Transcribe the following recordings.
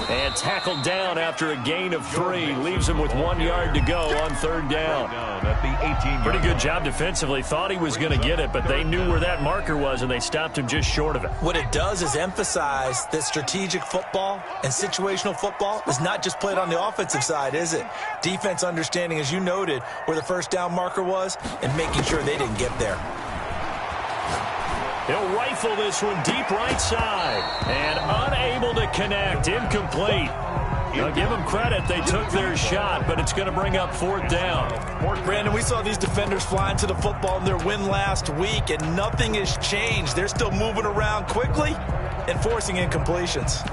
And tackled down after a gain of 3. Leaves him with 1 yard to go on 3rd down. Pretty good job defensively. Thought he was going to get it, but they knew where that marker was, and they stopped him just short of it. What it does is emphasize that strategic football and situational football is not just played on the offensive side, is it? Defense understanding, as you noted, where the first down marker was and making sure they didn't get there. He'll rifle this one deep right side. And unable to connect. Incomplete. Now give them credit. They took their shot, but it's going to bring up 4th down. Brandon, we saw these defenders flying to the football in their win last week, and nothing has changed. They're still moving around quickly and forcing incompletions.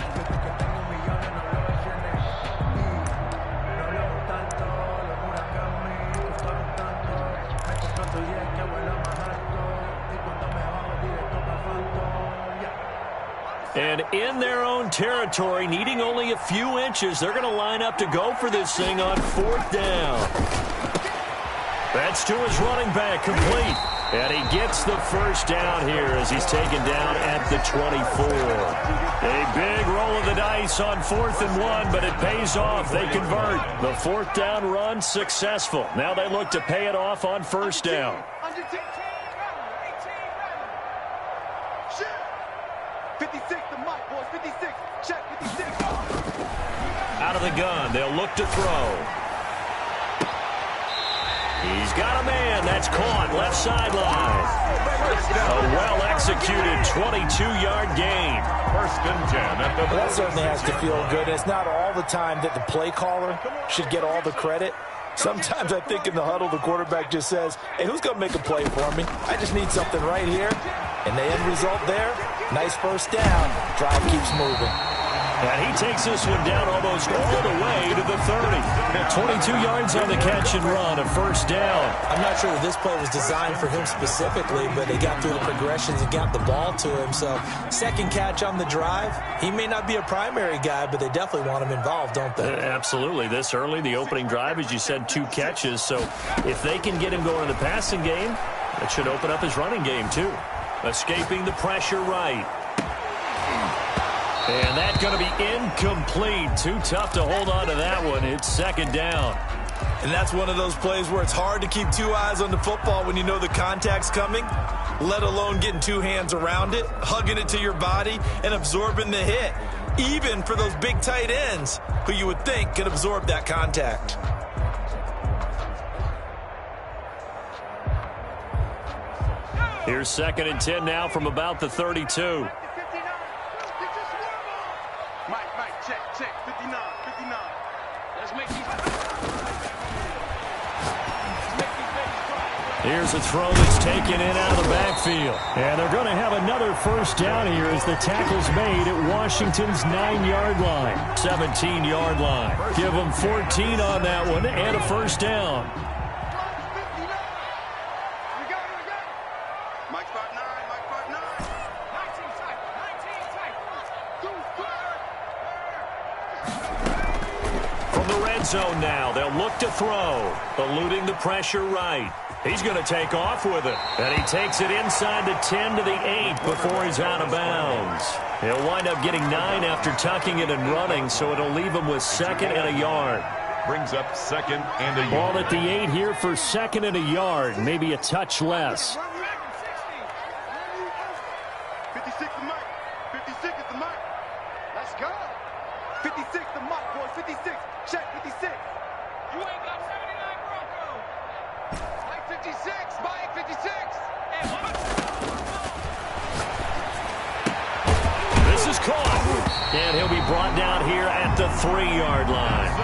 And in their own territory, needing only a few inches, they're going to line up to go for this thing on 4th down. That's to his running back, complete. And he gets the first down here as he's taken down at the 24. A big roll of the dice on 4th and 1, but it pays off. They convert. The 4th down run successful. Now they look to pay it off on 1st down. 56, the mic, boys, 56. Check, 56. Out of the gun, they'll look to throw. He's got a man. That's caught. Left sideline. A well-executed 22-yard gain. 1st and 10 at the That certainly has to feel good. It's not all the time that the play caller should get all the credit. Sometimes I think in the huddle, the quarterback just says, hey, who's going to make a play for me? I just need something right here. And the end result there, nice first down. Drive keeps moving. And he takes this one down almost all the way to the 30. 22 yards on the catch and run, a 1st down. I'm not sure that this play was designed for him specifically, but they got through the progressions and got the ball to him. So 2nd catch on the drive. He may not be a primary guy, but they definitely want him involved, don't they? Absolutely. This early, the opening drive, as you said, 2 catches. So if they can get him going in the passing game, it should open up his running game too. Escaping the pressure right. And that's going to be incomplete. Too tough to hold on to that one. It's 2nd down. And that's one of those plays where it's hard to keep 2 eyes on the football when you know the contact's coming, let alone getting 2 hands around it, hugging it to your body, and absorbing the hit, even for those big tight ends who you would think could absorb that contact. Here's 2nd and 10 now from about the 32. Check, 59. Let's make these. Here's a throw that's taken in out of the backfield. And they're going to have another 1st down here as the tackle's made at Washington's 9-yard line. 17-yard line. Give them 14 on that one and a 1st down. Zone now. They'll look to throw. Eluding the pressure right. He's going to take off with it. And he takes it inside the 10 to the 8 before he's out of bounds. He'll wind up getting 9 after tucking it and running, so it'll leave him with 2nd and a yard. Brings up 2nd and a yard. Ball at the 8 here for 2nd and a yard. Maybe a touch less. 56 the mic. 56 is the mic. Let's go. 56 the mic, boys. 56. Check 56. You ain't got 79 Bronco. Mike 56. Mike 56. This is caught. And he'll be brought down here at the 3-yard line.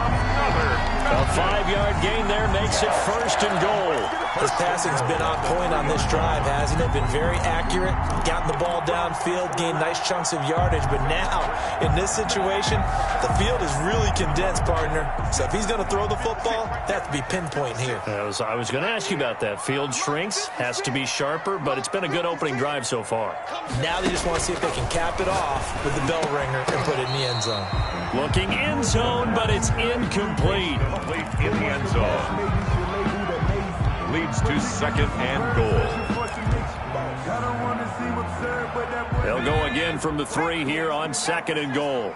A 5-yard gain there makes it 1st and goal. His passing's been on point on this drive, hasn't it? Been very accurate, gotten the ball downfield, gained nice chunks of yardage. But now, in this situation, the field is really condensed, partner. So if he's going to throw the football, that has to be pinpoint here. I was going to ask you about that. Field shrinks, has to be sharper, but it's been a good opening drive so far. Now they just want to see if they can cap it off with the bell ringer and put it in the end zone. Looking end zone, but it's incomplete. In the end zone. Leads to 2nd and goal. They'll go again from the 3 here on 2nd and goal.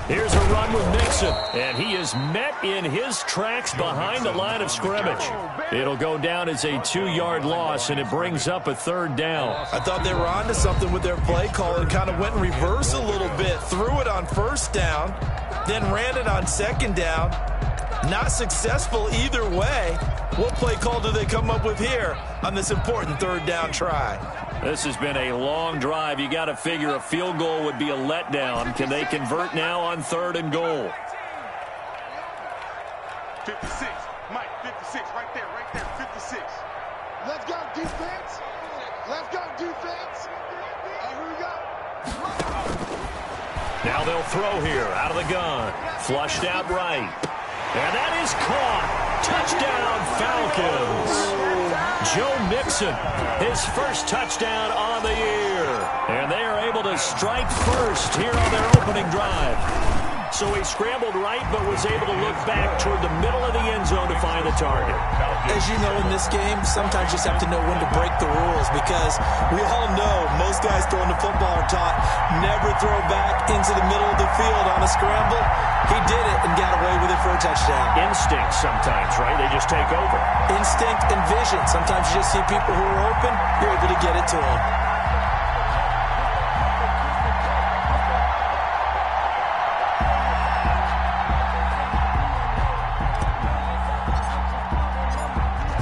Here's a run with Mixon, and he is met in his tracks behind the line of scrimmage. It'll go down as a 2-yard loss, and it brings up a 3rd down. I thought they were onto something with their play call and kind of went in reverse a little bit. Threw it on 1st down, then ran it on 2nd down. Not successful either way. What play call do they come up with here on this important 3rd down try? This has been a long drive. You got to figure a field goal would be a letdown. Can they convert now on 3rd and goal? 56. Mike, 56. Right there, 56. Let's go, defense. Let's go, defense. Here we go. Now they'll throw here out of the gun. Flushed out right. And that is caught. Touchdown, Falcons. Joe Mixon, his first touchdown on the year. And they are able to strike first here on their opening drive. So he scrambled right, but was able to look back toward the middle of the end zone to find the target. As you know, in this game, sometimes you just have to know when to break the rules, because we all know most guys throwing the football are taught never throw back into the middle of the field on a scramble. He did it and got away with it for a touchdown. Instinct sometimes, right? They just take over. Instinct and vision. Sometimes you just see people who are open, you're able to get it to them.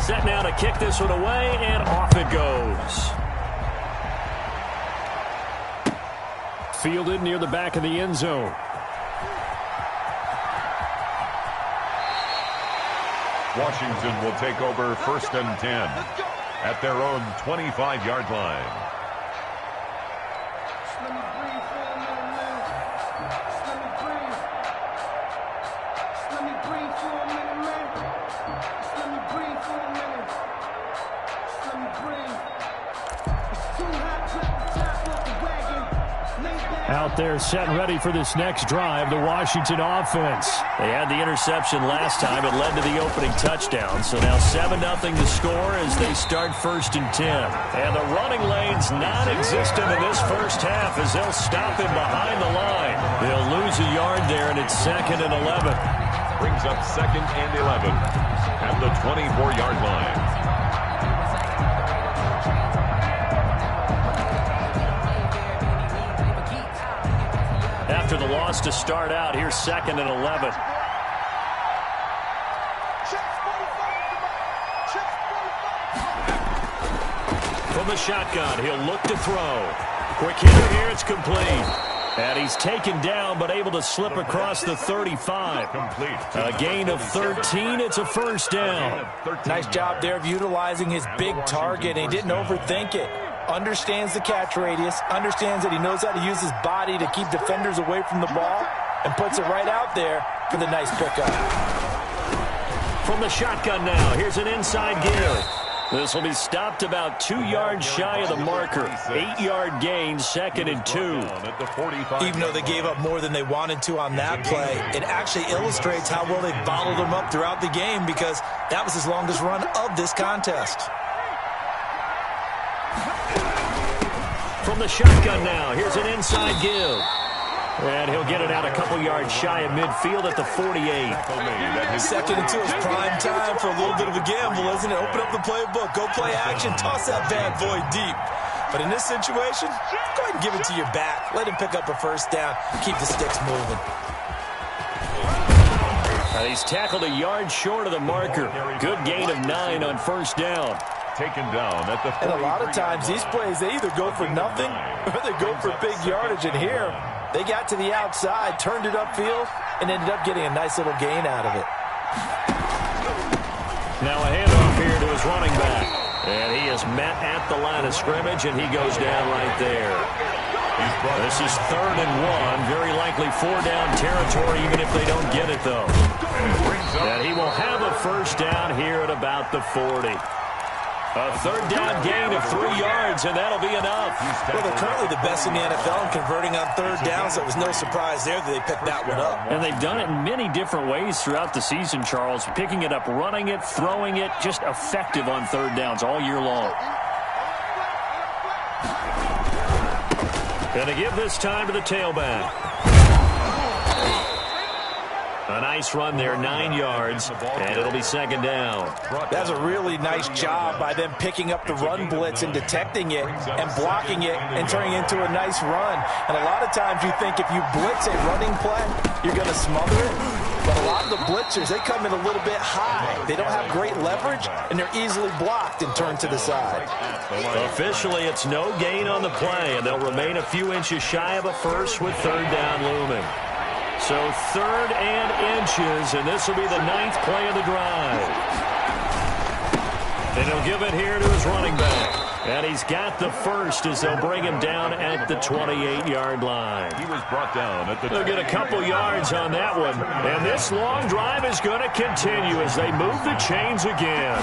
Set now to kick this one away, and off it goes. Fielded near the back of the end zone. Washington will take over 1st and 10 at their own 25-yard line. Out there set and ready for this next drive, the Washington offense. They had the interception last time. It led to the opening touchdown. So now 7-0 the score as they start 1st and 10. And the running lane's non-existent in this first half as they'll stop him behind the line. They'll lose a yard there, and it's 2nd and 11. Brings up 2nd and 11 at the 24-yard line. After the loss to start out, here's 2nd and 11. From the shotgun, he'll look to throw. Quick hitter here, it's complete. And he's taken down, but able to slip across the 35. A gain of 13, it's a 1st down. Nice job there of utilizing his big target, and he didn't overthink it. Understands the catch radius, understands that he knows how to use his body to keep defenders away from the ball, and puts it right out there for the nice pickup. From the shotgun now, here's an inside give. This will be stopped about 2 yards shy of the marker. 8-yard gain, 2nd and 2. Even though they gave up more than they wanted to on that play, it actually illustrates how well they bottled them up throughout the game, because that was his longest run of this contest. From the shotgun now, here's an inside give. And he'll get it out a couple yards shy of midfield at the 48. 2nd and 2 is prime time for a little bit of a gamble, isn't it? Open up the playbook, go play action, toss that bad boy deep. But in this situation, go ahead and give it to your back. Let him pick up a 1st down. Keep the sticks moving. He's tackled a yard short of the marker. Good gain of 9 on 1st down. Taken down at the 40. And a lot of times these plays, they either go for nothing or they go for big yardage. And here, they got to the outside, turned it upfield, and ended up getting a nice little gain out of it. Now a handoff here to his running back. And he is met at the line of scrimmage, and he goes down right there. This is 3rd and 1. Very likely 4-down territory, even if they don't get it, though. And he will have a 1st down here at about the 40. A 3rd down gain of 3 yards, and that'll be enough. Well, they're currently the best in the NFL in converting on 3rd downs, so it was no surprise there that they picked that one up. And they've done it in many different ways throughout the season, Charles. Picking it up, running it, throwing it, just effective on 3rd downs all year long. Going to give this time to the tailback. nice run there, 9 yards, and it'll be second down. That's a really nice job by them picking up the run blitz and detecting it and blocking it and turning it into a nice run. And a lot of times you think if you blitz a running play, you're going to smother it. But a lot of the blitzers, they come in a little bit high. They don't have great leverage, and they're easily blocked and turned to the side. Officially, it's no gain on the play, and they'll remain a few inches shy of a first with third down looming. So 3rd and inches, and this will be the 9th play of the drive. And he'll give it here to his running back. And he's got the first as they'll bring him down at the 28-yard line. He was brought down at the... They'll get a couple yards on that one. And this long drive is going to continue as they move the chains again.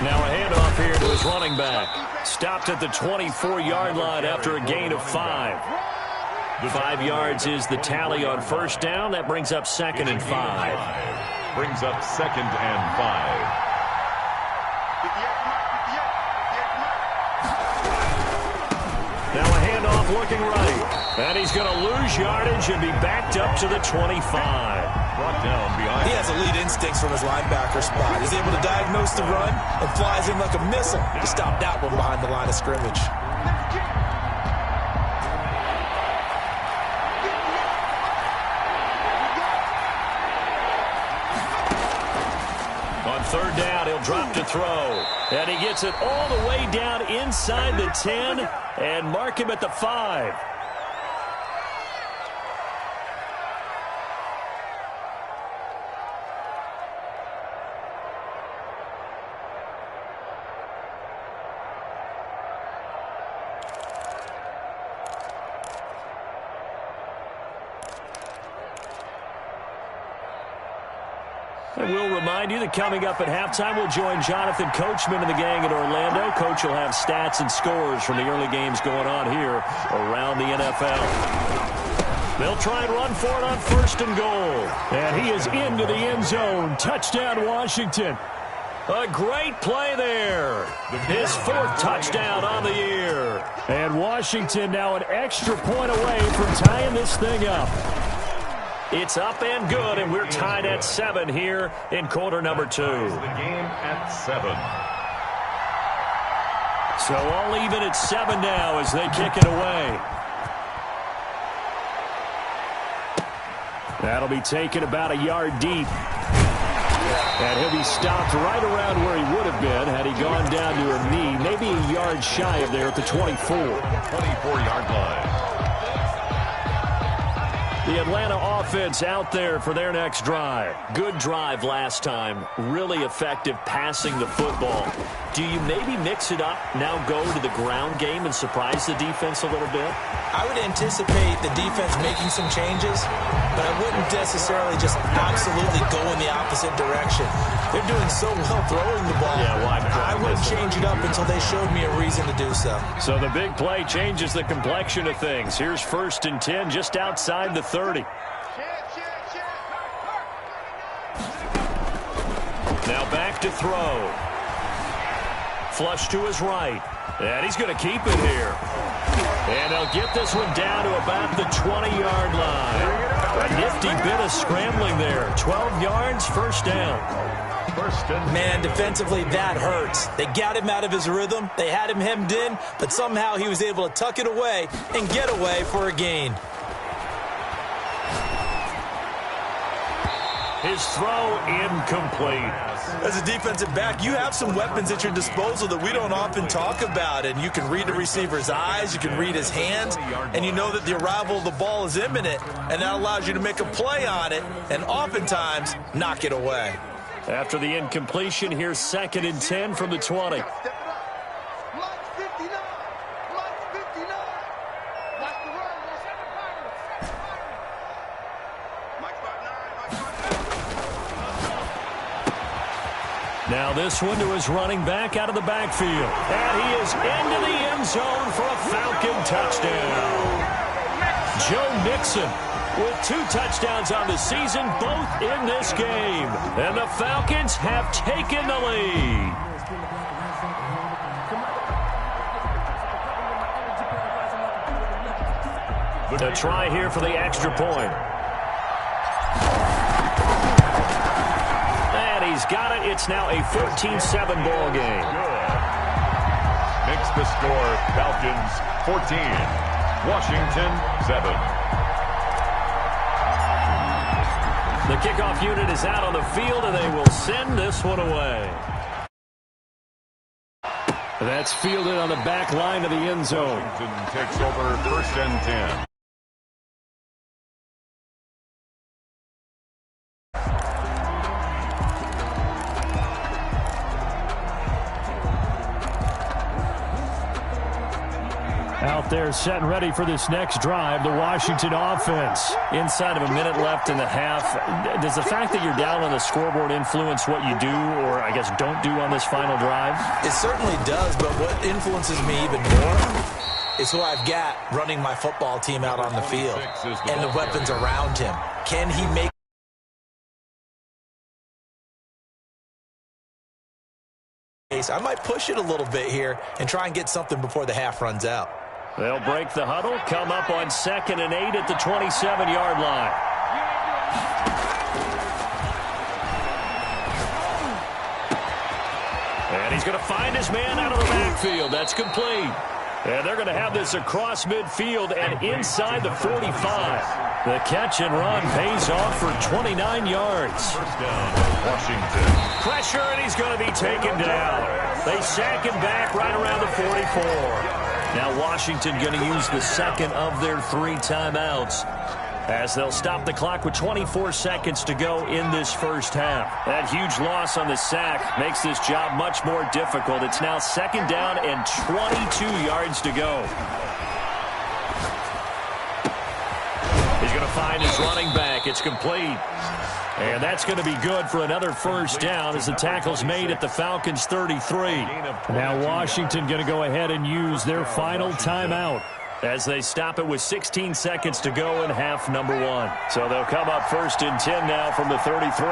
Now a handoff here to his running back. Stopped at the 24-yard line after a gain of 5. 5 yards is the tally on first down. That brings up 2nd and 5. Brings up 2nd and 5. Now a handoff looking right. And he's going to lose yardage and be backed up to the 25. Brought down behind. He has elite instincts from his linebacker spot. He's able to diagnose the run and flies in like a missile to stop that one behind the line of scrimmage. On 3rd down, he'll drop to throw. And he gets it all the way down inside the 10 and mark him at the 5. And we'll remind you that coming up at halftime, we'll join Jonathan Coachman and the gang in Orlando. Coach will have stats and scores from the early games going on here around the NFL. They'll try and run for it on 1st and goal. And he is into the end zone. Touchdown, Washington. A great play there. His 4th touchdown on the year. And Washington now an extra point away from tying this thing up. It's up and good, and we're tied at 7 here in quarter number 2. The game at 7. So all even at 7 now as they kick it away. That'll be taken about a yard deep. And he'll be stopped right around where he would have been had he gone down to a knee, maybe a yard shy of there at the 24. 24-yard line. The Atlanta offense out there for their next drive. Good drive last time. Really effective passing the football. Do you maybe mix it up, now go to the ground game and surprise the defense a little bit? I would anticipate the defense making some changes, but I wouldn't necessarily just absolutely go in the opposite direction. They're doing so well throwing the ball. Yeah, why I wouldn't change it up until they showed me a reason to do so. So the big play changes the complexion of things. Here's 1st and 10 just outside the 30. Now back to throw. Flush to his right. And he's going to keep it here. And they'll get this one down to about the 20-yard line. A nifty bit of scrambling there. 12 yards, 1st down. Man, defensively, that hurts. They got him out of his rhythm. They had him hemmed in, but somehow he was able to tuck it away and get away for a gain. His throw incomplete. As a defensive back, you have some weapons at your disposal that we don't often talk about, and you can read the receiver's eyes, you can read his hands, and you know that the arrival of the ball is imminent, and that allows you to make a play on it and oftentimes knock it away. After the incompletion, here's 2nd and 10 from the 20. Now this one to his running back out of the backfield. And he is into the end zone for a Falcon touchdown. Joe Mixon with 2 touchdowns on the season, both in this game. And the Falcons have taken the lead. A try here for the extra point. He's got it. It's now a 14-7 ball game. Good. Makes the score Falcons 14, Washington 7. The kickoff unit is out on the field, and they will send this one away. That's fielded on the back line of the end zone. Washington takes over 1st and 10. Out there set and ready for this next drive, the Washington offense. Inside of a minute left in the half, does the fact that you're down on the scoreboard influence what you do, or I guess don't do on this final drive? It certainly does, but what influences me even more is who I've got running my football team out on the field and the weapons around him. Can he make I might push it a little bit here and try and get something before the half runs out. They'll break the huddle, come up on 2nd and 8 at the 27-yard line. And he's going to find his man out of the backfield. That's complete. And they're going to have this across midfield and inside the 45. The catch and run pays off for 29 yards. First down, Washington. Pressure, and he's going to be taken down. They sack him back right around the 44. Now Washington going to use the second of their 3 timeouts as they'll stop the clock with 24 seconds to go in this first half. That huge loss on the sack makes this job much more difficult. It's now 2nd down and 22 yards to go. He's going to find his running back. It's complete. And that's going to be good for another first down as the tackle's made at the Falcons' 33. Now Washington going to go ahead and use their final timeout as they stop it with 16 seconds to go in half number 1. So they'll come up 1st and 10 now from the 33.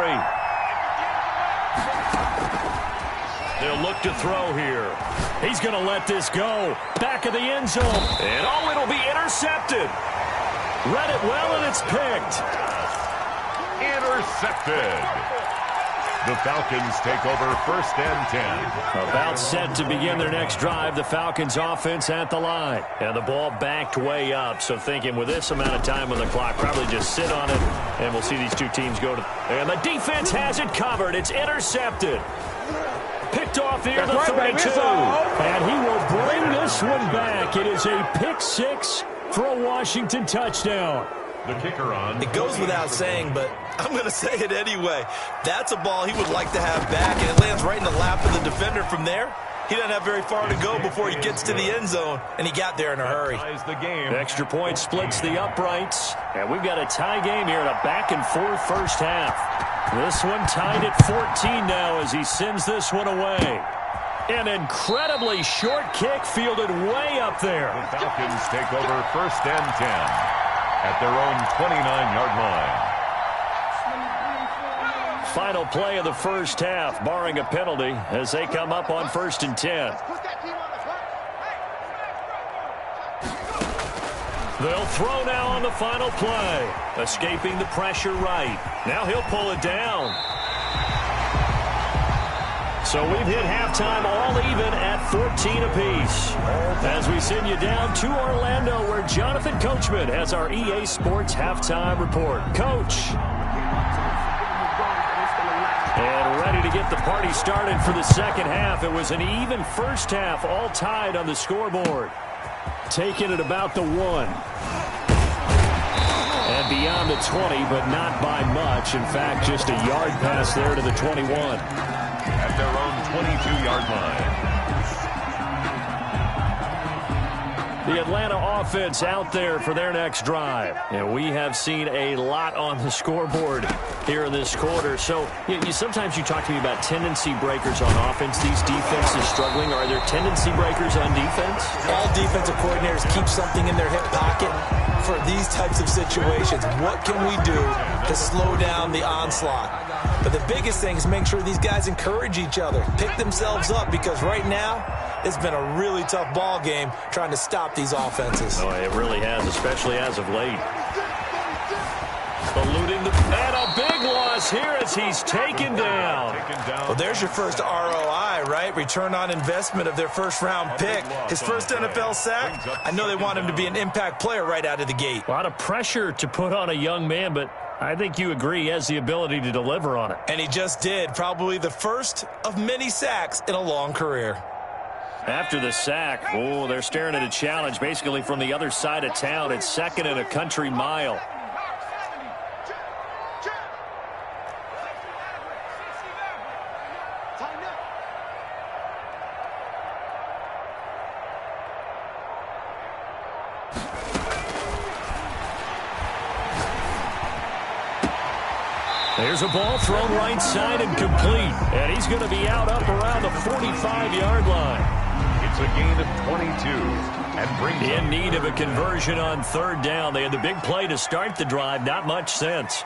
They'll look to throw here. He's going to let this go. Back of the end zone. And oh, it'll be intercepted. Read it well, and it's picked. Intercepted. The Falcons take over 1st and 10. About set to begin their next drive. The Falcons offense at the line. And the ball backed way up. So thinking with this amount of time on the clock, probably just sit on it. And we'll see these two teams go to. And the defense has it covered. It's intercepted. Picked off near the 32. And he will bring this one back. It is a pick 6 for a Washington touchdown. The kicker on. It goes without saying, but I'm going to say it anyway. That's a ball he would like to have back, and it lands right in the lap of the defender from there. He doesn't have very far to go before he gets to the end zone, and he got there in a hurry. The game. Extra point splits the uprights, and we've got a tie game here in a back-and-forth first half. This one tied at 14 now as he sends this one away. An incredibly short kick fielded way up there. The Falcons take over 1st and 10. At their own 29-yard line. Final play of the first half, barring a penalty, as they come up on 1st and 10. They'll throw now on the final play. Escaping the pressure right. Now he'll pull it down. So we've hit halftime all even at 14 apiece. As we send you down to Orlando, where Jonathan Coachman has our EA Sports halftime report. Coach. And ready to get the party started for the second half. It was an even first half, all tied on the scoreboard. Taking it about the 1. And beyond the 20, but not by much. In fact, just a yard pass there to the 21. At their own 22-yard line. The Atlanta offense out there for their next drive. And we have seen a lot on the scoreboard here in this quarter. So sometimes you talk to me about tendency breakers on offense. These defenses struggling. Are there tendency breakers on defense? All defensive coordinators keep something in their hip pocket for these types of situations. What can we do to slow down the onslaught? But the biggest thing is make sure these guys encourage each other, pick themselves up, because right now it's been a really tough ball game trying to stop these offenses. Oh, it really has, especially as of late. Eluding the... And a big loss here as he's taken down. Well, there's your first ROI, right? Return on investment of their first-round pick. His first NFL sack. I know they want him to be an impact player right out of the gate. A lot of pressure to put on a young man, but I think you agree he has the ability to deliver on it. And he just did. Probably the first of many sacks in a long career. After the sack, oh, they're staring at a challenge basically from the other side of town. It's second and a country mile. There's a ball thrown right side and complete. And he's going to be out up around the 45-yard line. It's a gain of 22 and brings in need of a conversion on third down. They had the big play to start the drive. Not much sense.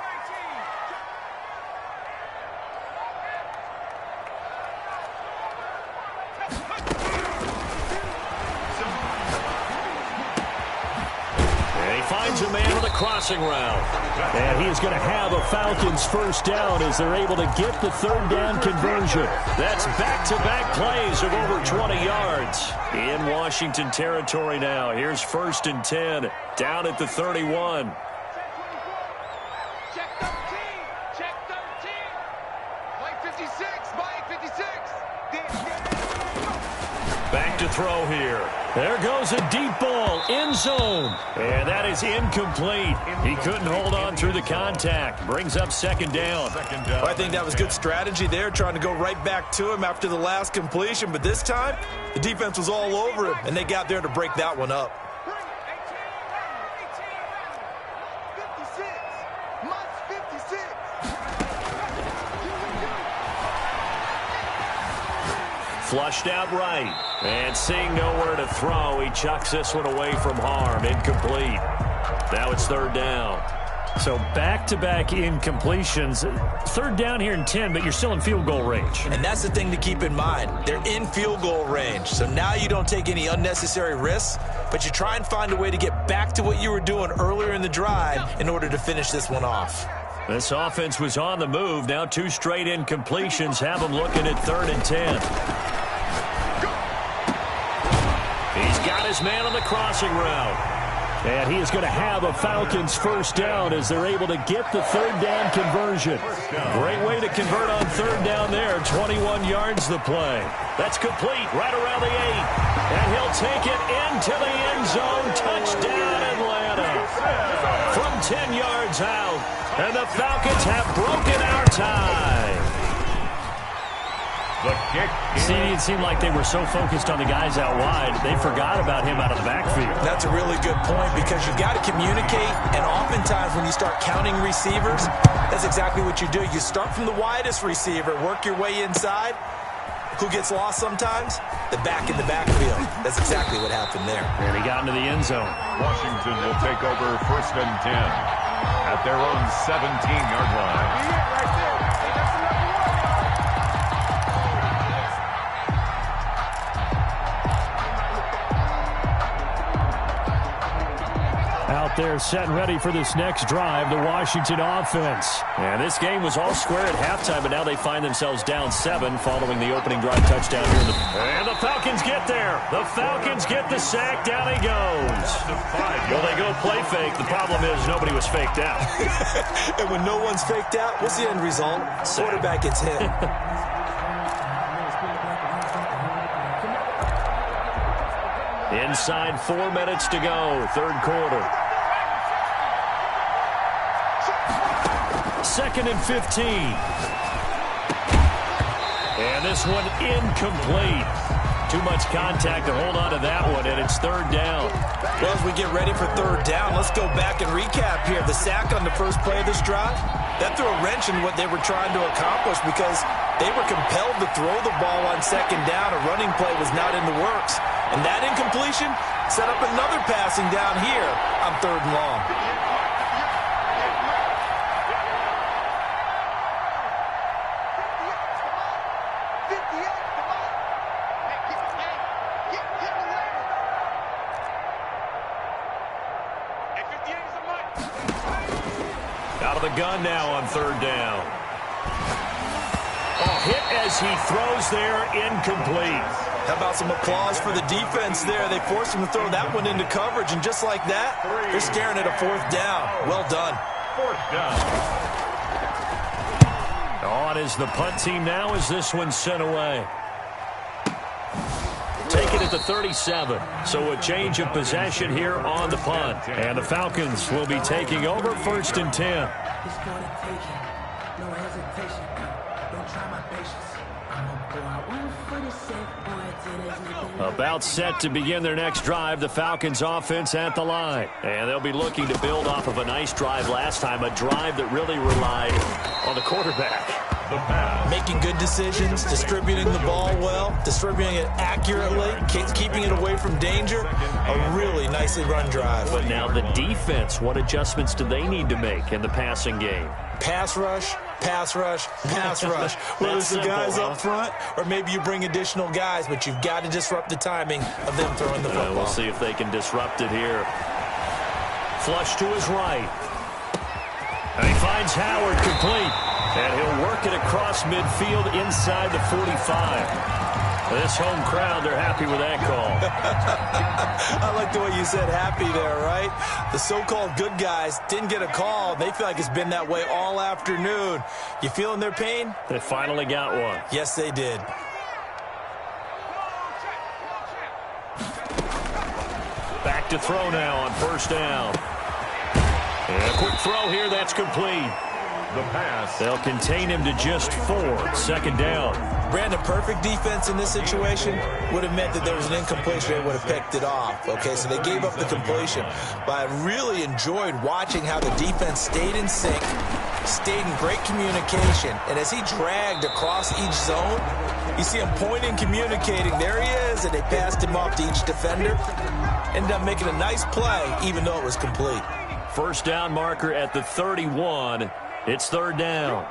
Finds a man on the crossing route. And he is going to have a Falcons first down as they're able to get the third down conversion. That's back-to-back plays of over 20 yards. In Washington territory now. Here's 1st and 10. Down at the 31. Check 13. Check 13. Play 56. Play 56. Back to throw here. There goes a deep ball, end zone. And that is incomplete. He couldn't hold on through the contact. Brings up second down. Well, I think that was good strategy there, trying to go right back to him after the last completion. But this time, the defense was all over him, and they got there to break that one up. 56. Must 56. Flushed out right. And seeing nowhere to throw, he chucks this one away from harm. Incomplete. Now it's third down. So back-to-back incompletions. Third down here in 10, but you're still in field goal range. And that's the thing to keep in mind. They're in field goal range. So now you don't take any unnecessary risks, but you try and find a way to get back to what you were doing earlier in the drive in order to finish this one off. This offense was on the move. Now 2 straight incompletions have them looking at 3rd and 10. He's got his man on the crossing route. And he is going to have a Falcons first down as they're able to get the third down conversion. Great way to convert on third down there. 21 yards the play. That's complete right around the 8. And he'll take it into the end zone. Touchdown, Atlanta. From 10 yards out. And the Falcons have broken our tie. The kick. See, it seemed like they were so focused on the guys out wide, they forgot about him out of the backfield. That's a really good point because you got to communicate, and oftentimes when you start counting receivers, that's exactly what you do. You start from the widest receiver, work your way inside. Who gets lost sometimes? The back in the backfield. That's exactly what happened there. And he got into the end zone. Washington will take over 1st and 10 at their own 17-yard line. Out there set and ready for this next drive, the Washington offense. And this game was all square at halftime, but now they find themselves down 7 following the opening drive touchdown here. And the Falcons get there. The Falcons get the sack. Down he goes. Well, they go play fake. The problem is nobody was faked out. And when no one's faked out, what's the end result? Quarterback gets hit. Inside 4 minutes to go, third quarter. 2nd and 15. And this one incomplete. Too much contact to hold on to that one, and it's third down. Well, as we get ready for third down, let's go back and recap here. The sack on the first play of this drive, that threw a wrench in what they were trying to accomplish because they were compelled to throw the ball on second down. A running play was not in the works. And that incompletion set up another passing down here on 3rd and long. Out of the gun now on third down. Oh, hit as he throws there, incomplete. How about some applause for the defense there? They forced him to throw that one into coverage, and just like that, they're staring at a fourth down. Well done. Fourth down. On is the punt team now as this one's sent away. Take it at the 37. So a change of possession here on the punt. And the Falcons will be taking over first and 10. About set to begin their next drive, the Falcons offense at the line. And they'll be looking to build off of a nice drive last time, a drive that really relied on the quarterback. The pass. Making good decisions, distributing the ball well, distributing it accurately, keeping it away from danger. A really nicely run drive. But now the defense, what adjustments do they need to make in the passing game? Pass rush, pass rush, pass rush. Whether it's the guys up front or maybe you bring additional guys, but you've got to disrupt the timing of them throwing the football. We'll see if they can disrupt it here. Flush to his right. And he finds Howard complete. And he'll work it across midfield inside the 45. This home crowd, they're happy with that call. I like the way you said happy there, right? The so-called good guys didn't get a call. They feel like it's been that way all afternoon. You feeling their pain? They finally got one. Yes, they did. Back to throw now on first down. And a quick throw here, that's complete. The pass. They'll contain him to just 4. Second down. Brandon, perfect defense in this situation would have meant that there was an incompletion. They would have picked it off. Okay, so they gave up the completion. But I really enjoyed watching how the defense stayed in sync, stayed in great communication. And as he dragged across each zone, you see him pointing, communicating. There he is, and they passed him off to each defender. Ended up making a nice play, even though it was complete. First down marker at the 31. It's third down.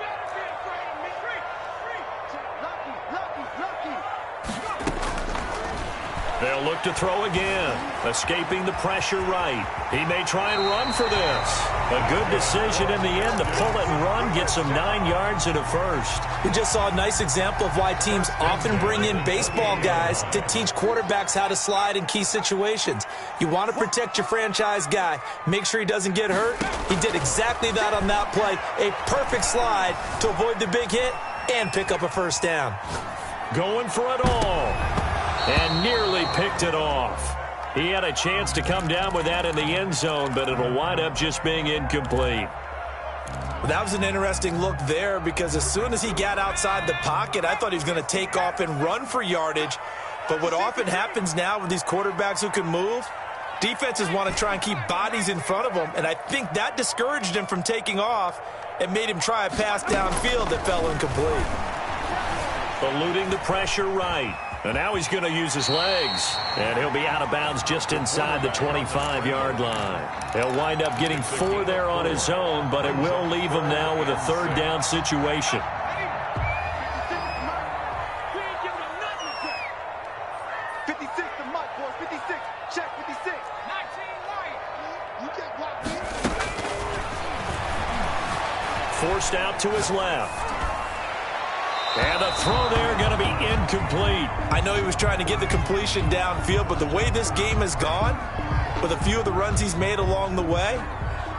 They'll look to throw again. Escaping the pressure right. He may try and run for this. A good decision in the end to pull it and run. Gets him 9 yards and a first. We just saw a nice example of why teams often bring in baseball guys to teach quarterbacks how to slide in key situations. You want to protect your franchise guy. Make sure he doesn't get hurt. He did exactly that on that play. A perfect slide to avoid the big hit and pick up a first down. Going for it all. And nearly picked it off. He had a chance to come down with that in the end zone, but it'll wind up just being incomplete. Well, that was an interesting look there because as soon as he got outside the pocket, I thought he was going to take off and run for yardage. But what often happens now with these quarterbacks who can move, defenses want to try and keep bodies in front of them, and I think that discouraged him from taking off and made him try a pass downfield that fell incomplete. Eluding the pressure right. And now he's going to use his legs. And he'll be out of bounds just inside the 25-yard line. He'll wind up getting 4 there on his own, but it will leave him now with a third down situation. Forced out to his left. And the throw there going to be incomplete. I know he was trying to get the completion downfield, but the way this game has gone, with a few of the runs he's made along the way,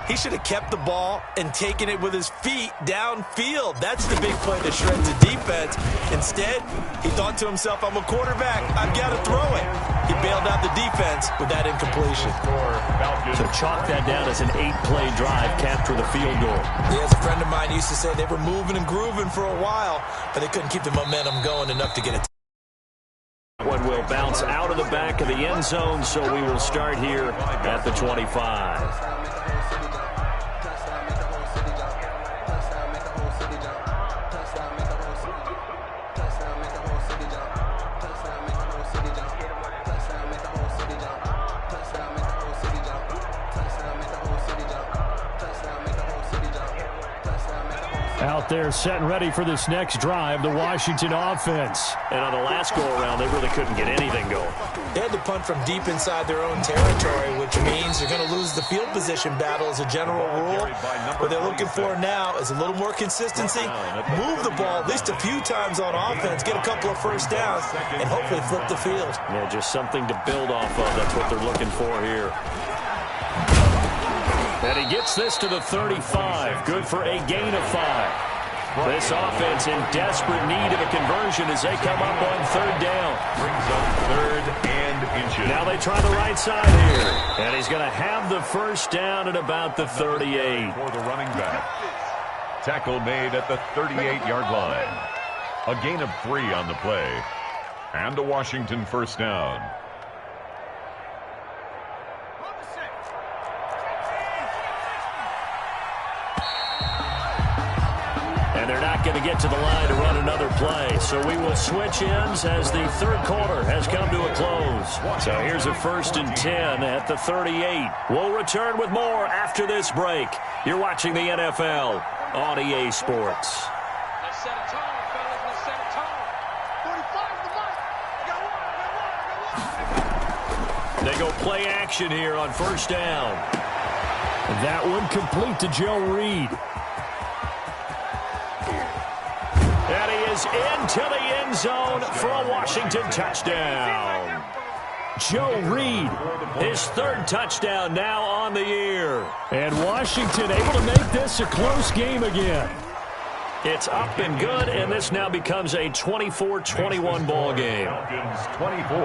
he should have kept the ball and taken it with his feet downfield. That's the big play that shreds the defense. Instead, he thought to himself, I'm a quarterback. I've got to throw it. He bailed out the defense with that incompletion. So chalk that down as an 8-play drive, capture the field goal. Yeah, as a friend of mine used to say, they were moving and grooving for a while, but they couldn't keep the momentum going enough to get it. One will bounce out of the back of the end zone, so we will start here at the 25. Out there set and ready for this next drive, the Washington offense. And on the last go-around, they really couldn't get anything going. They had to punt from deep inside their own territory, which means you're going to lose the field position battle as a general rule. What they're looking for now is a little more consistency, move the ball at least a few times on offense, get a couple of first downs, and hopefully flip the field. Yeah, just something to build off of. That's what they're looking for here. And he gets this to the 35. Good for a gain of 5. This offense in desperate need of a conversion as they come up on third down. Brings up third and inches. Now they try the right side here. And he's going to have the first down at about the 38. For the running back. Tackle made at the 38-yard line. A gain of 3 on the play. And a Washington first down. And they're not going to get to the line to run another play. So we will switch ends as the third quarter has come to a close. So here's a 1st and 10 at the 38. We'll return with more after this break. You're watching the NFL on EA Sports. Let's set a tone, fellas. Let's set a tone. 45's the mark. I got one. They go play action here on first down. That one complete to Joe Reed. And he is into the end zone for a Washington touchdown. Joe Reed, his 3rd touchdown now on the year. And Washington able to make this a close game again. It's up and good, and this now becomes a 24-21 ball game. Falcons 24,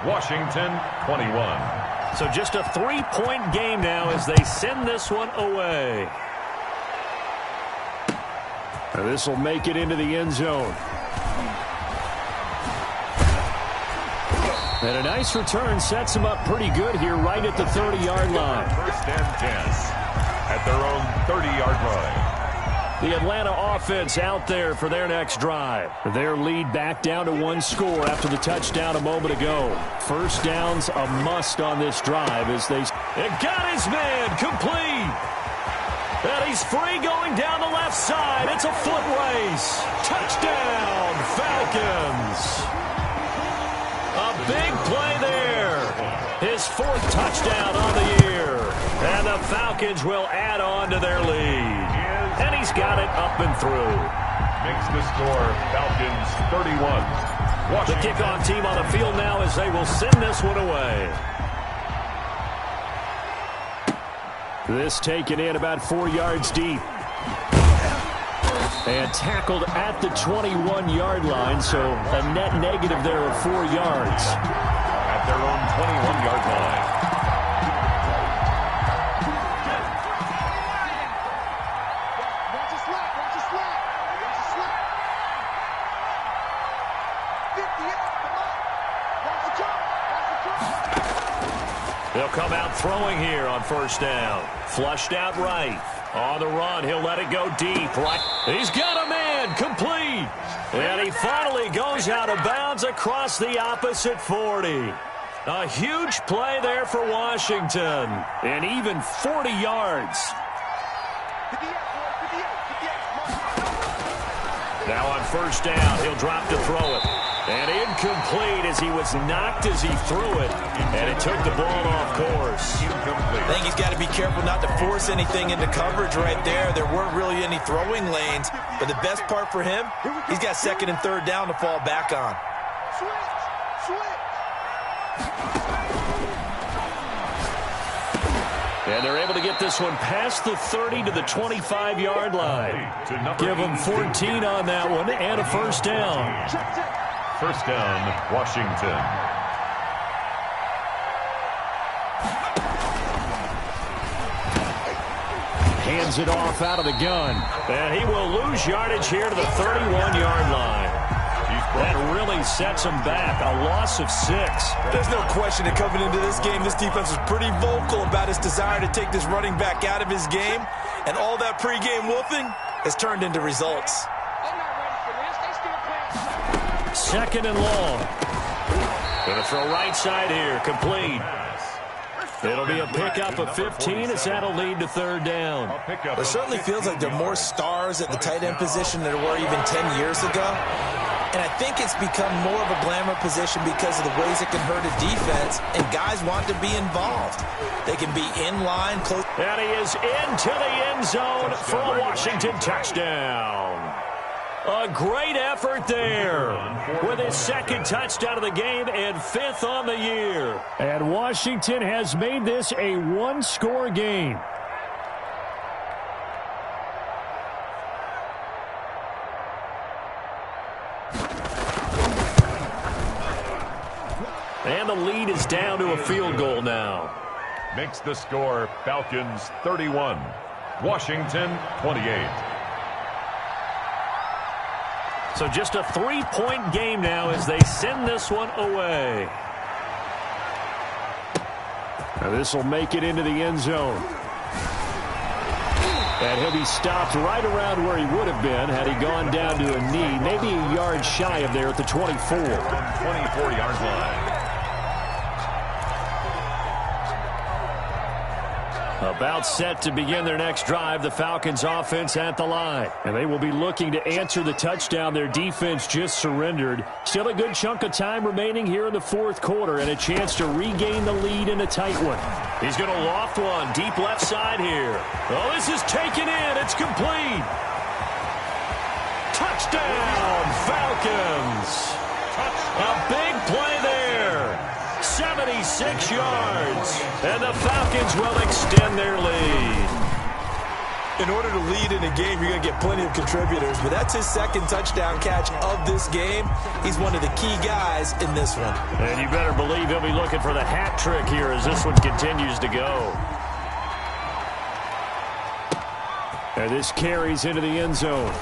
Washington 21. So just a 3-point game now as they send this one away. This will make it into the end zone. And a nice return sets them up pretty good here right at the 30-yard line. 1st and 10 at their own 30-yard line. The Atlanta offense out there for their next drive. Their lead back down to 1 score after the touchdown a moment ago. First down's a must on this drive as they... It got his man complete. And he's free going down the left side. It's a foot race. Touchdown, Falcons. A big play there. His 4th touchdown on the year. And the Falcons will add on to their lead. And he's got it up and through. Makes the score Falcons 31. The kickoff team on the field now as they will send this one away. This taken in about 4 yards deep. And tackled at the 21-yard line, so a net negative there of 4 yards. At their own 21-yard line. Watch a slap. Watch a slap. Watch a slap. 58. Come on. Watch the jump. Watch the jump. They'll come out throwing here on first down. Flushed out right. On the run, he'll let it go deep. Right. He's got a man complete. And he finally goes out of bounds across the opposite 40. A huge play there for Washington. And even 40 yards. 58, boy. 58. Now on first down, he'll drop to throw it. And incomplete as he was knocked as he threw it. And it took the ball off course. I think he's got to be careful not to force anything into coverage right there. There weren't really any throwing lanes. But the best part for him, he's got 2nd and 3rd down to fall back on. Switch. And they're able to get this one past the 30 to the 25-yard line. Give them 14 on that one and a first down. First down, Washington. Hands it off out of the gun. And he will lose yardage here to the 31-yard line. That really sets him back. A loss of 6. There's no question that coming into this game, this defense was pretty vocal about its desire to take this running back out of his game. And all that pregame wolfing has turned into results. They're not ready for this. They still playing. 2nd and long. Going to throw right side here. Complete. It'll be a pickup of 15 as that'll lead to 3rd down. It certainly feels like there are more stars at the tight end position than there were even 10 years ago. And I think it's become more of a glamour position because of the ways it can hurt a defense, and guys want to be involved. They can be in line, close. And he is into the end zone for a Washington touchdown. A great effort there with his second touchdown of the game and 5th on the year. And Washington has made this a one-score game. And the lead is down to a field goal now. Makes the score Falcons 31, Washington 28. So just a 3-point game now as they send this one away. Now this will make it into the end zone. And he'll be stopped right around where he would have been had he gone down to a knee, maybe a yard shy of there at the 24. 24-yard line. About set to begin their next drive, the Falcons offense at the line. And they will be looking to answer the touchdown their defense just surrendered. Still a good chunk of time remaining here in the fourth quarter and a chance to regain the lead in a tight one. He's going to loft one deep left side here. Oh, this is taken in. It's complete. Touchdown, Falcons. A big play there. 76 yards. And the Falcons will extend their lead. In order to lead in a game, you're going to get plenty of contributors, but that's his second touchdown catch of this game. He's one of the key guys in this one. And you better believe he'll be looking for the hat trick here as this one continues to go. And this carries into the end zone.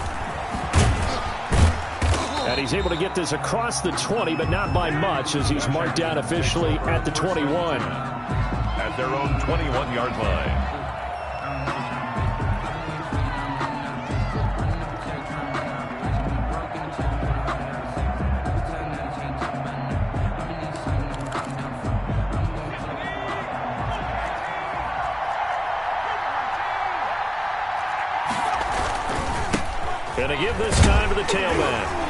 And he's able to get this across the 20, but not by much as he's marked down officially at the 21. At their own 21-yard line. Going to give this time to the tailback.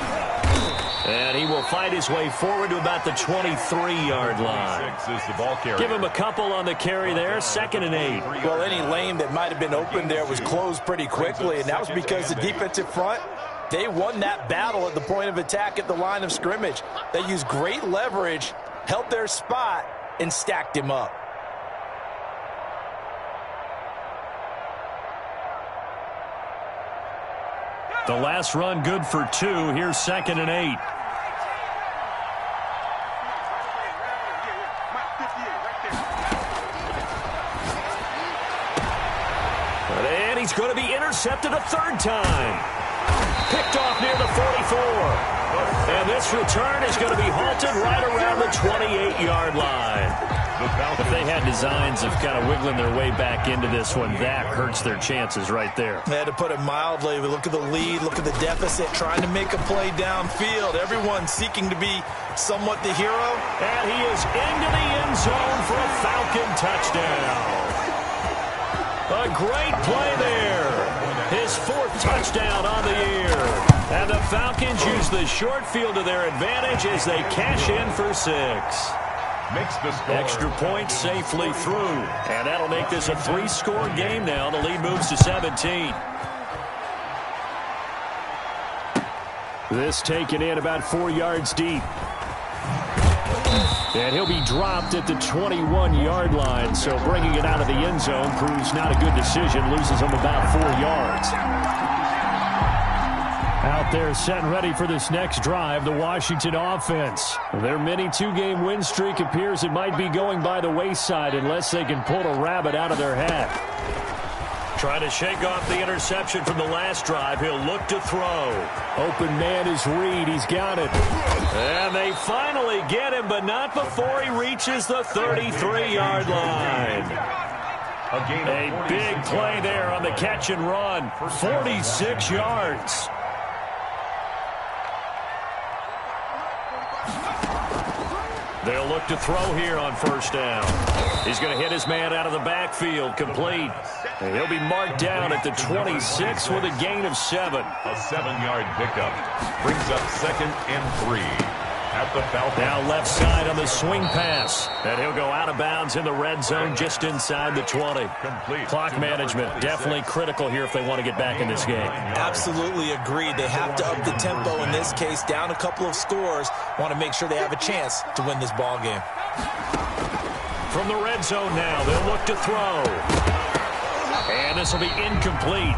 And he will fight his way forward to about the 23-yard line. Is the ball carrier. Give him a couple on the carry there, 2nd and 8. Well, any lane that might have been open there was closed pretty quickly, and that was because the defensive front, they won that battle at the point of attack at the line of scrimmage. They used great leverage, held their spot, and stacked him up. The last run good for 2. Here's 2nd and 8. And he's going to be intercepted a 3rd time. Picked off near the 44. And this return is going to be halted right around the 28-yard line. If they had designs of kind of wiggling their way back into this one, that hurts their chances right there. They had to put it mildly. We look at the lead, look at the deficit, trying to make a play downfield. Everyone seeking to be somewhat the hero. And he is into the end zone for a Falcon touchdown. A great play there. His 4th touchdown on the year. And the Falcons use the short field to their advantage as they cash in for 6. Makes the score. Extra point safely through. And that'll make this a 3-score game now. The lead moves to 17. This taken in about 4 yards deep. And he'll be dropped at the 21-yard line. So bringing it out of the end zone proves not a good decision. Loses him about 4 yards. Out there set and ready for this next drive, the Washington offense. Their mini 2-game win streak appears it might be going by the wayside unless they can pull a rabbit out of their hat. Trying to shake off the interception from the last drive. He'll look to throw. Open man is Reed. He's got it. And they finally get him, but not before he reaches the 33-yard line. A big play there on the catch and run. 46 yards. They'll look to throw here on first down. He's going to hit his man out of the backfield, complete. And he'll be marked down at the 26 with a gain of 7. A 7-yard pickup brings up 2nd and 3 at the Falcons. Now left side on the swing pass. And he'll go out of bounds in the red zone just inside the 20. Complete. Clock management definitely critical here if they want to get back in this game. Absolutely agreed. They have to up the tempo in this case, down a couple of scores. Want to make sure they have a chance to win this ball game. From the red zone now, they'll look to throw. And this will be incomplete.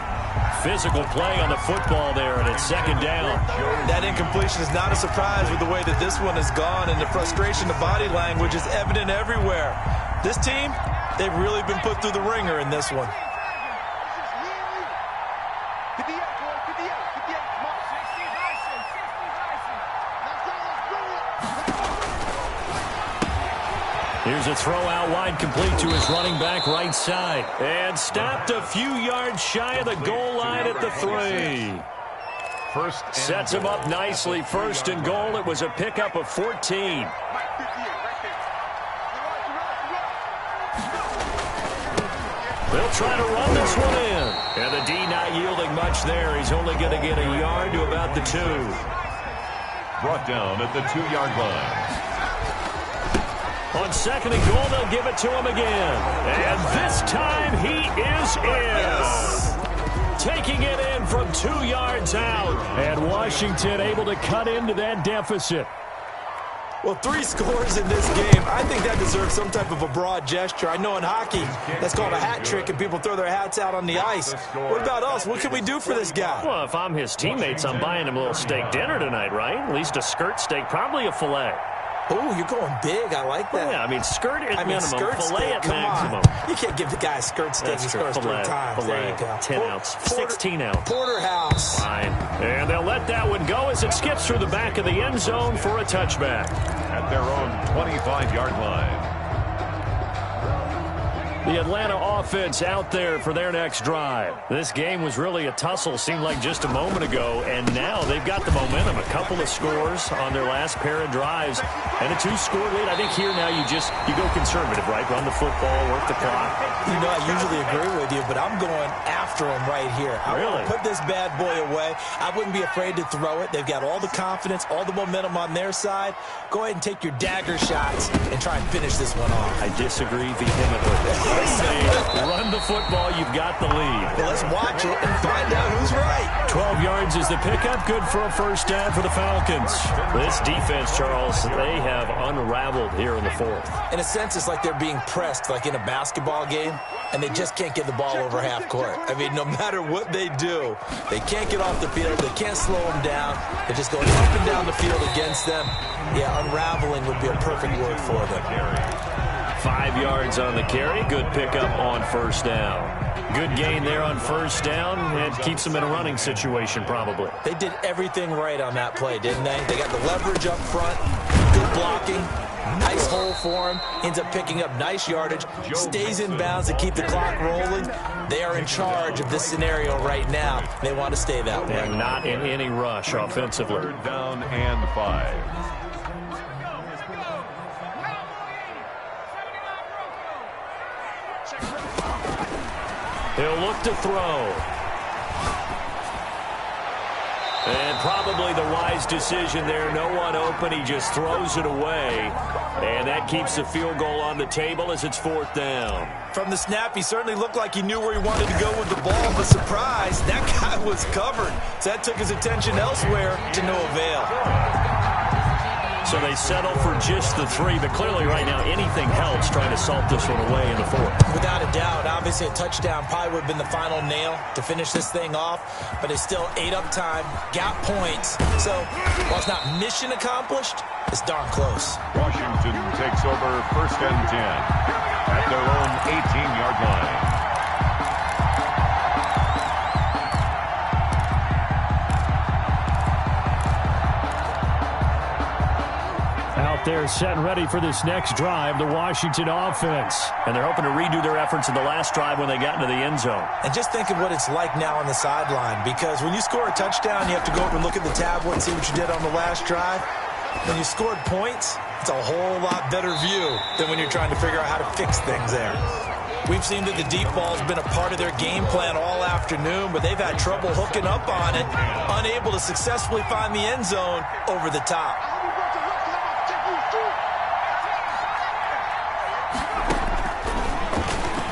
Physical play on the football there, and it's 2nd down. That incompletion is not a surprise with the way that this one has gone, and the frustration, the body language is evident everywhere. This team, they've really been put through the ringer in this one. 58, boy, 58, 58, come on. 60 Dyson, 60 Dyson. Let's go, Here's a throw out wide, complete to his running back right side. And stopped a few yards shy of the goal line at the 3. Sets him up nicely. 1st and goal. It was a pickup of 14. They'll try to run this one in. And the D not yielding much there. He's only going to get a yard to about the 2. Brought down at the 2-yard line. On 2nd and goal, they'll give it to him again. And this time he is in. Taking it in from 2 yards out. And Washington able to cut into that deficit. Well, 3 scores in this game. I think that deserves some type of a broad gesture. I know in hockey, that's called a hat trick, and people throw their hats out on the ice. What about us? What can we do for this guy? Well, if I'm his teammates, I'm buying him a little steak dinner tonight, right? At least a skirt steak, probably a filet. Oh, you're going big. I like that. Yeah, I mean, skirt at minimum, skirt filet steak. at Come maximum. on. You can't give the guy a skirt steak. He scores 3 times. Filet, There you go. 10 ounce, 16 ounce. Porterhouse. Fine. And they'll let that one go as it skips through the back of the end zone for a touchback. At their own 25-yard line. The Atlanta offense out there for their next drive. This game was really a tussle, seemed like just a moment ago, and now they've got the momentum. A couple of scores on their last pair of drives, and a 2-score lead. I think here now you go conservative, right? Run the football, work the clock. You know, I usually agree with you, but I'm going after him right here. I want to put this bad boy away. I wouldn't be afraid to throw it. They've got all the confidence, all the momentum on their side. Go ahead and take your dagger shots and try and finish this one off. I disagree vehemently. Say, run the football, you've got the lead. Well, let's watch it and find out who's right. 12 yards is the pickup, good for a 1st down for the Falcons. This defense, Charles, they have unraveled here in the 4th. In a sense, it's like they're being pressed, like in a basketball game, and they just can't get the ball over half court. I mean, no matter what they do, they can't get off the field, they can't slow them down. They're just going up and down the field against them. Yeah, unraveling would be a perfect word for them. 5 yards on the carry. Good pickup on 1st down. Good gain there on 1st down. And keeps them in a running situation, probably. They did everything right on that play, didn't they? They got the leverage up front. Good blocking. Nice hole for him. Ends up picking up nice yardage. Stays in bounds to keep the clock rolling. They are in charge of this scenario right now. They want to stay that way. They're not in any rush offensively. 3rd down and 5. He'll look to throw. And probably the wise decision there. No one open. He just throws it away. And that keeps the field goal on the table as it's 4th down. From the snap, he certainly looked like he knew where he wanted to go with the ball. But surprise, that guy was covered. So that took his attention elsewhere to no avail. So they settle for just the 3, but clearly right now anything helps trying to salt this one away in the 4th. Without a doubt, obviously a touchdown probably would have been the final nail to finish this thing off, but it's still 8 up time, got points. So while it's not mission accomplished, it's darn close. Washington takes over 1st and 10 at their own 18-yard line. They're set and ready for this next drive, the Washington offense. And they're hoping to redo their efforts in the last drive when they got into the end zone. And just think of what it's like now on the sideline, because when you score a touchdown, you have to go over and look at the tablet and see what you did on the last drive. When you scored points, it's a whole lot better view than when you're trying to figure out how to fix things there. We've seen that the deep ball's been a part of their game plan all afternoon, but they've had trouble hooking up on it, unable to successfully find the end zone over the top.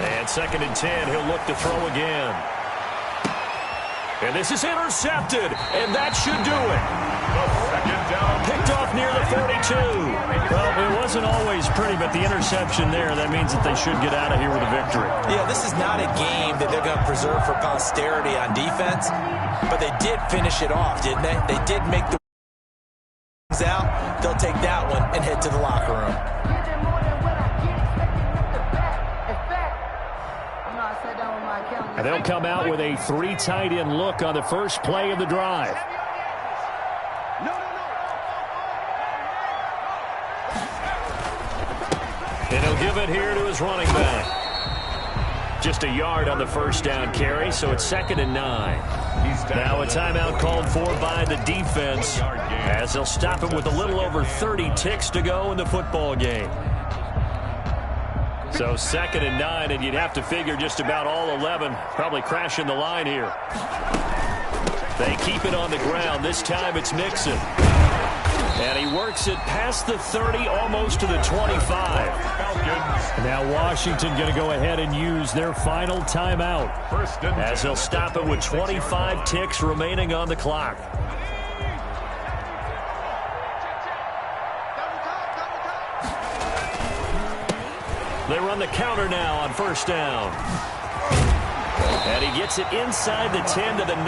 And 2nd and 10, he'll look to throw again. And this is intercepted, and that should do it. Second down. Picked off near the 42. Well, it wasn't always pretty, but the interception there, that means that they should get out of here with a victory. Yeah, this is not a game that they're going to preserve for posterity on defense, but they did finish it off, didn't they? They did make the out. They'll take that one and head to the locker room. And they'll come out with a 3 tight end look on the first play of the drive. And he'll give it here to his running back. Just a yard on the first down carry, so it's 2nd and 9. Now a timeout called for by the defense as they'll stop him with a little over 30 ticks to go in the football game. So 2nd and 9, and you'd have to figure just about all 11 probably crashing the line here. They keep it on the ground. This time it's Mixon. And he works it past the 30, almost to the 25. Now Washington going to go ahead and use their final timeout as they'll stop it with 25 ticks remaining on the clock. They run the counter now on first down. And he gets it inside the 10 to the 9.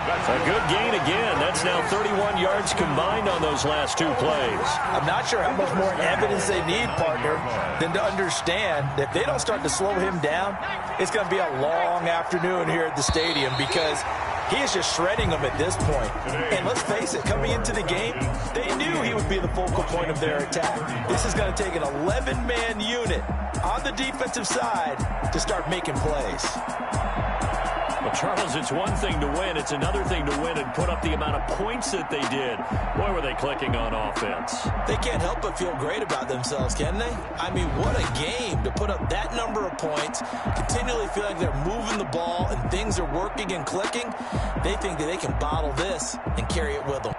A good gain again. That's now 31 yards combined on those last 2 plays. I'm not sure how much more evidence they need, partner, than to understand that if they don't start to slow him down, it's going to be a long afternoon here at the stadium because he is just shredding them at this point. And let's face it, coming into the game, they knew he would be the focal point of their attack. This is going to take an 11-man unit on the defensive side to start making plays. Well, Charles, it's one thing to win. It's another thing to win and put up the amount of points that they did. Boy, were they clicking on offense. They can't help but feel great about themselves, can they? I mean, what a game to put up that number of points, continually feel like they're moving the ball and things are working and clicking. They think that they can bottle this and carry it with them.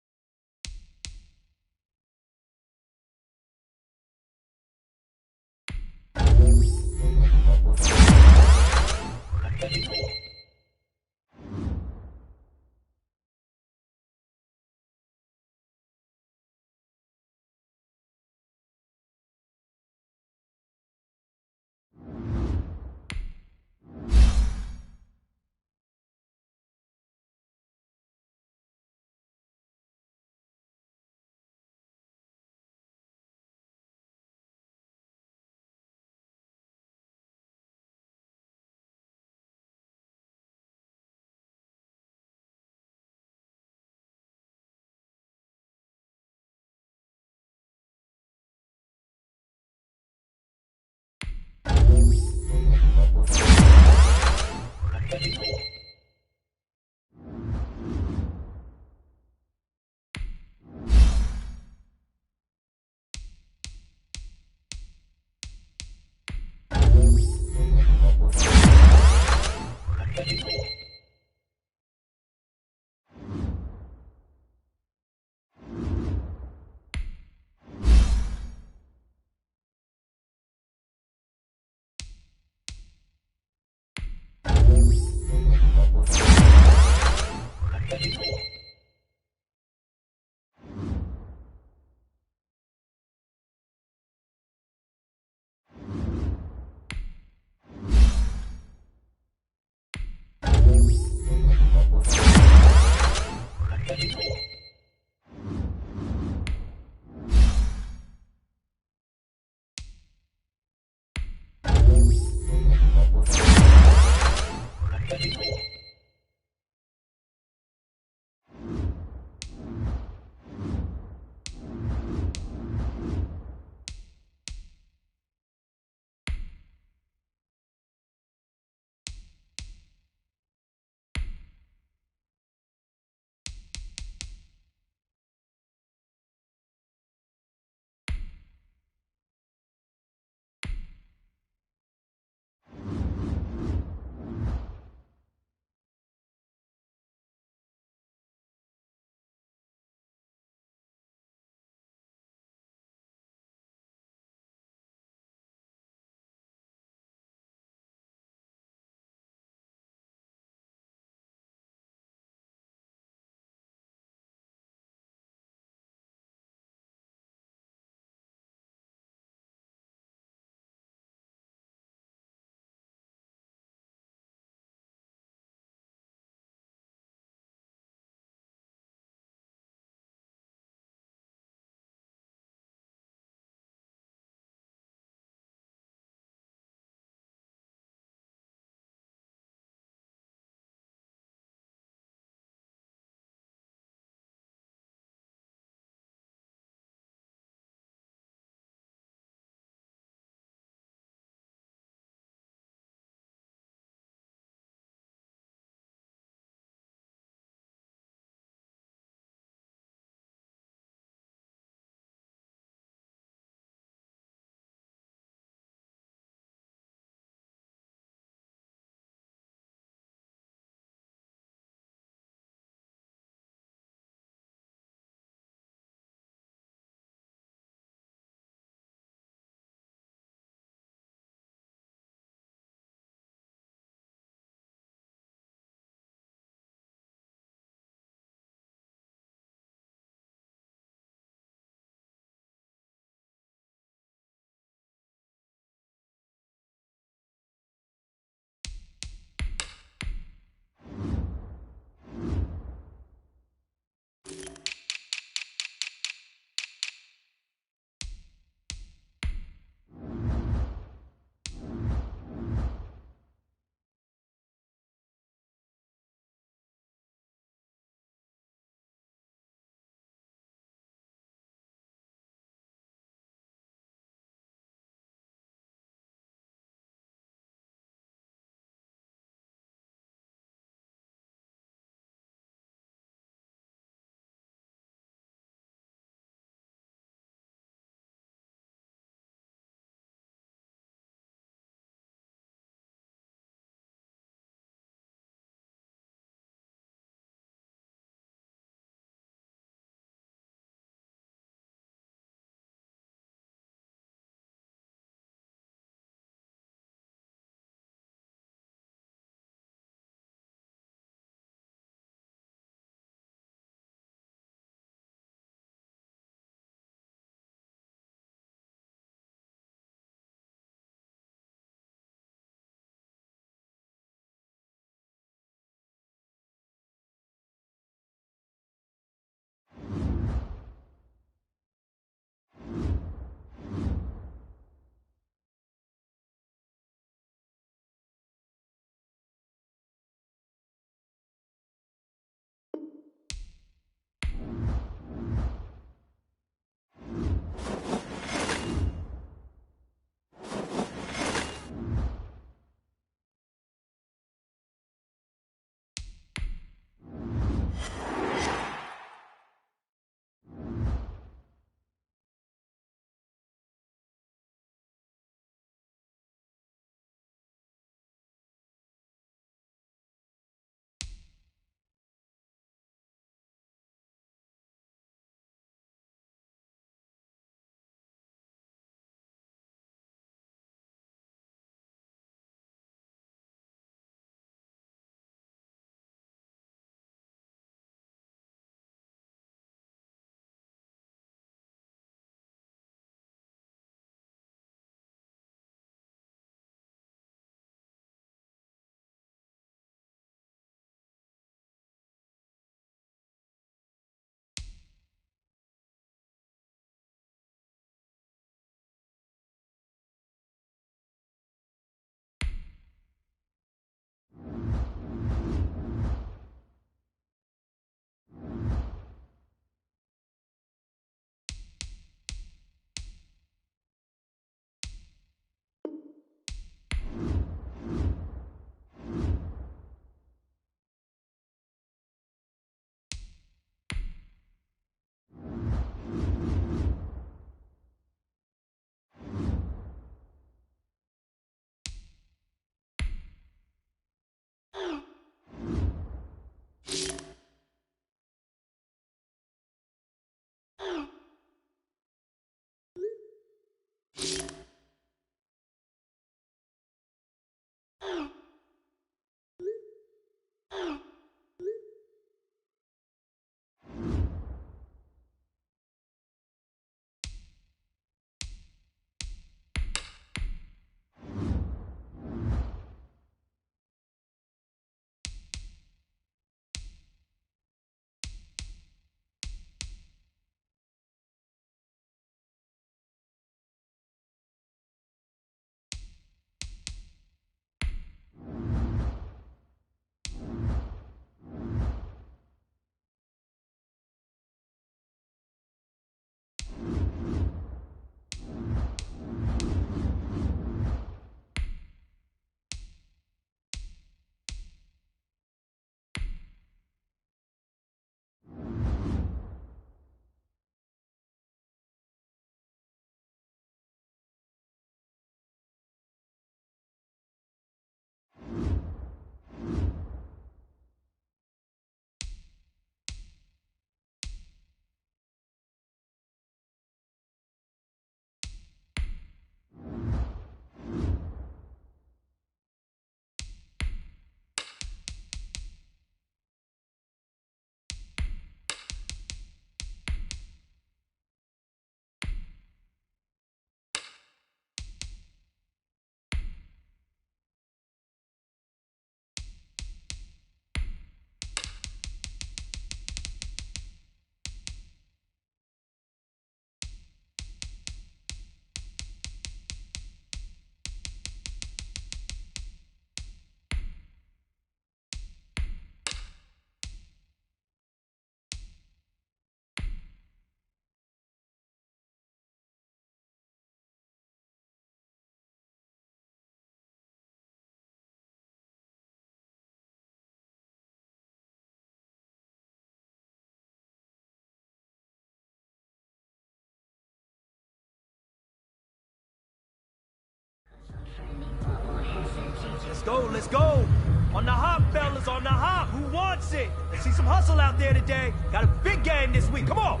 go, let's go. On the hop, fellas, on the hop. Who wants it? Let's see some hustle out there today. Got a big game this week. Come on.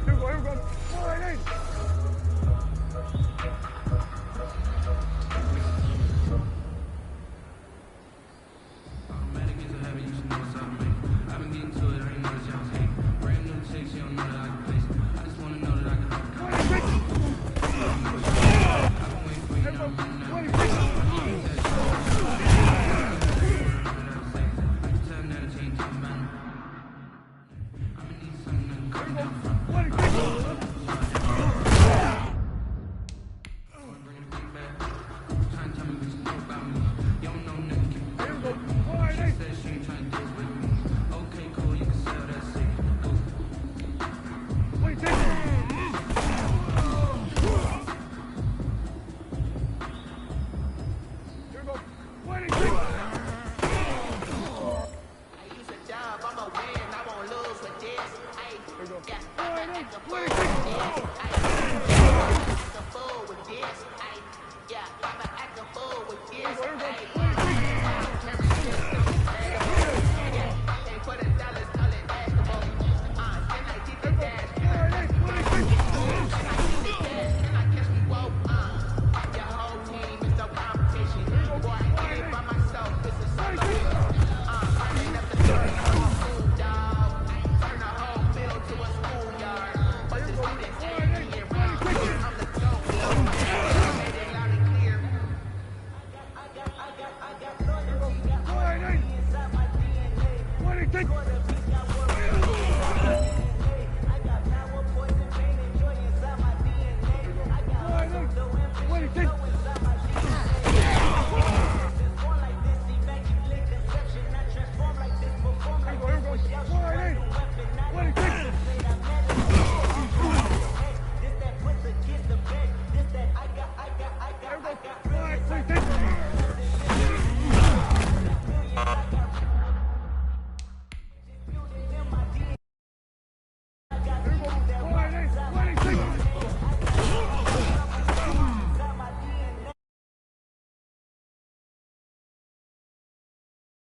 Here we go.